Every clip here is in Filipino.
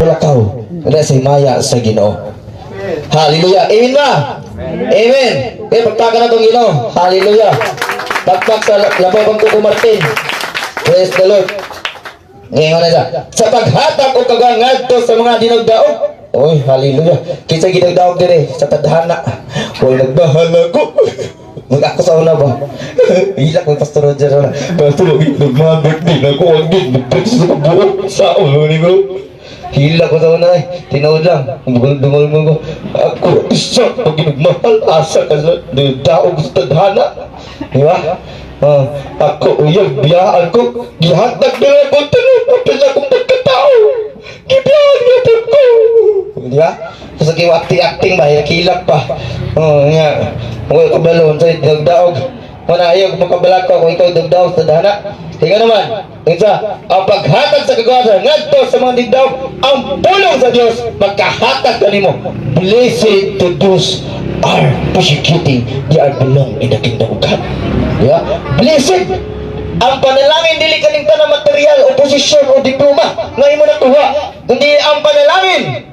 lakaw na sa himaya sa Ginoo. Hallelujah. Amen ba? Amen. Kaya pagtaka na itong Ginoo. Hallelujah. Pagpak sa labaw kong Kuko Martin. Praise the Lord. Ngayon na siya. Sa paghatag o kagangadto sa mga dinagdaog. Oy, hallelujah. Kinsa ginagdaog dire sa tadhana. Oy, nagbahala ko. Mag-ako sa una ba? Hilak ng Pastor Roger na. Pastor, nagmagat din ako. Ang din, nagpagsa sa kabuo. Sa ulo ni bro. Hilak ko sa una eh. Tinood lang. Dungol mo ko. Ako, isa. Pag ginagmahal, asa ka sa daog sa tadhana. Di ba? Ako, uyag, biyaan ko. Gihatag nila ko. Tanong, akong pagkatao. Gibiyahan niya ko. Di ba? Kasi kayo acting ba? Hilak pa. Nga. Huwag kabalon sa dagdaog. Muna ayaw makabalag ko kung ikaw dagdaog sa dana. Tingnan naman. Isa, ang paghatag sa kagawasan ngadto sa mga digdaog, ang pulong sa Dios magkahatag kanimo. Blessed to those are persecuting, they are belong in the kingdom of God. Yeah? Blessed. Ang panalangin dili kaning tanang material o posisyon o diploma nga imo nakuha. Kundi ang panalangin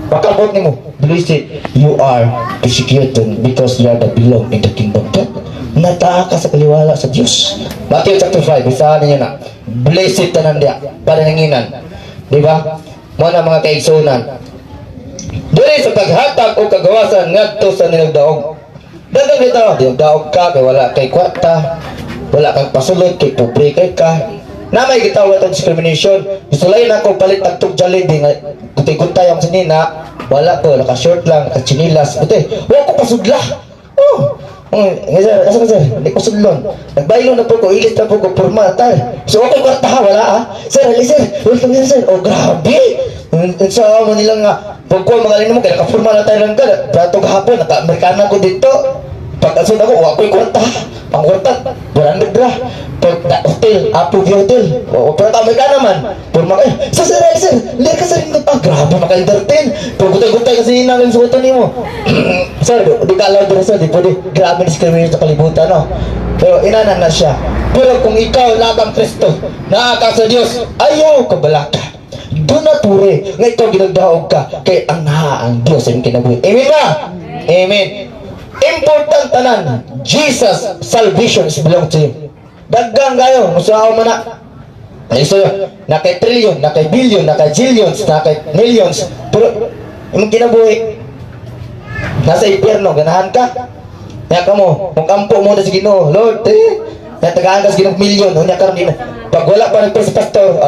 pakabot nimo, blessed you are persecuted because you are the belong in the kingdom of God. Nataa ka sa kaliwala sa Diyos. Matthew chapter 5, isahan niyo na. Blessed tanan dia, panananginan. Di ba? Mga mga kaigsunan. Dili sa paghatag o kagawasan ngadto sa nilagdaog. Dagang dito, nilagdaog ka kay wala kay kwarta, wala kang pasulod kay pobre kay ka. Na may gitawat ang discrimination. Gusto lang ako palit ang tugjali. Gutay-gutay ang sinina. Wala ko, naka-short lang, naka-chinilas. Buti, wala ko pasudla. Asa ka sir? Hindi ko sudlon. Nagbaylo na po ko, ilit na po ko, formal. So ako kwarta wala ha? Sir, ali sir, welcome yan sir. Oh, grabe! Sa mo nilang nga, pagkuha magaling mo, kaya naka-formal na tayo lang ka. Prato kahapon, naka-Amerikana ko dito. Pagkasunod ako, ako'y kwarta. Ang kwarta, 100 ra. Pag hotel, Apo View Hotel. O, pero kami ka naman. Purma kayo, sir, lihat ka sa rin ko. Grabe, maka-entertain. Pero gutay-gutay kasi namin suotan niyo mo. Sir, di ka alaw din sir, di pwede. Grabe discriminate sa kalibutan, no? Pero inanan na siya. Pero kung ikaw lagang Kristo, naaka sa Diyos, ayaw ka balaka. Doon na puri, nga ikaw ginagdaog ka, kay ang haang Diyos ang kinabuhi. Amen ba? Amen. Important tanan, Jesus salvation is belong to you. Daggang kayo, musuhaw mo na. So, na kay trillion, na kay billion, na kay zillions, na kay millions. Pero, yung kinabuhi, nasa impyerno, ganahan ka. Kaya ka mo, kung kampo mo na sa Ginoo, Lord, natagaan ka sa Ginoo milyon, hunya ka rin. Pag wala pa nagpre sa pastor,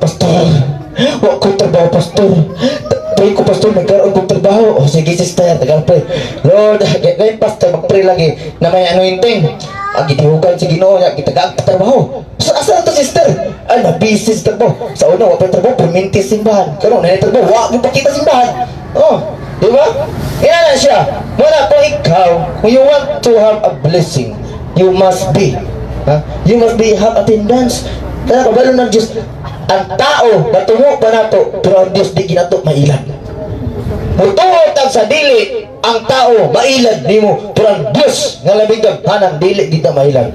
pastor, wak ko trabaho, pastor. Pray ko, pastor, nagkaroon kong trabaho. O sige, sister, tagal pray. Lord, ngayon, pastor, mag-pray lagi na may anointing. Ang gitihugan sa Ginoo niya, kitagaang trabaho. So, asa na to, sister? Ay, na-busy sa trabaho. Sa una, wapay trabaho, puminti simbahan. Karoon, na trabaho, wak mo pakita simbahan. Oh, di ba? Kaya na siya. Muna kung ikaw, kung you want to have a blessing, you must be, you must be, have attendance. Kaya kabalo ng Diyos, ang tao, natungo pa nato, pero ang Diyos di ginato, mailan. Mutuot ang sa dili, ang tao, mailan, di mo, pero ang Diyos, nga labing hanang dili, di ta mailan.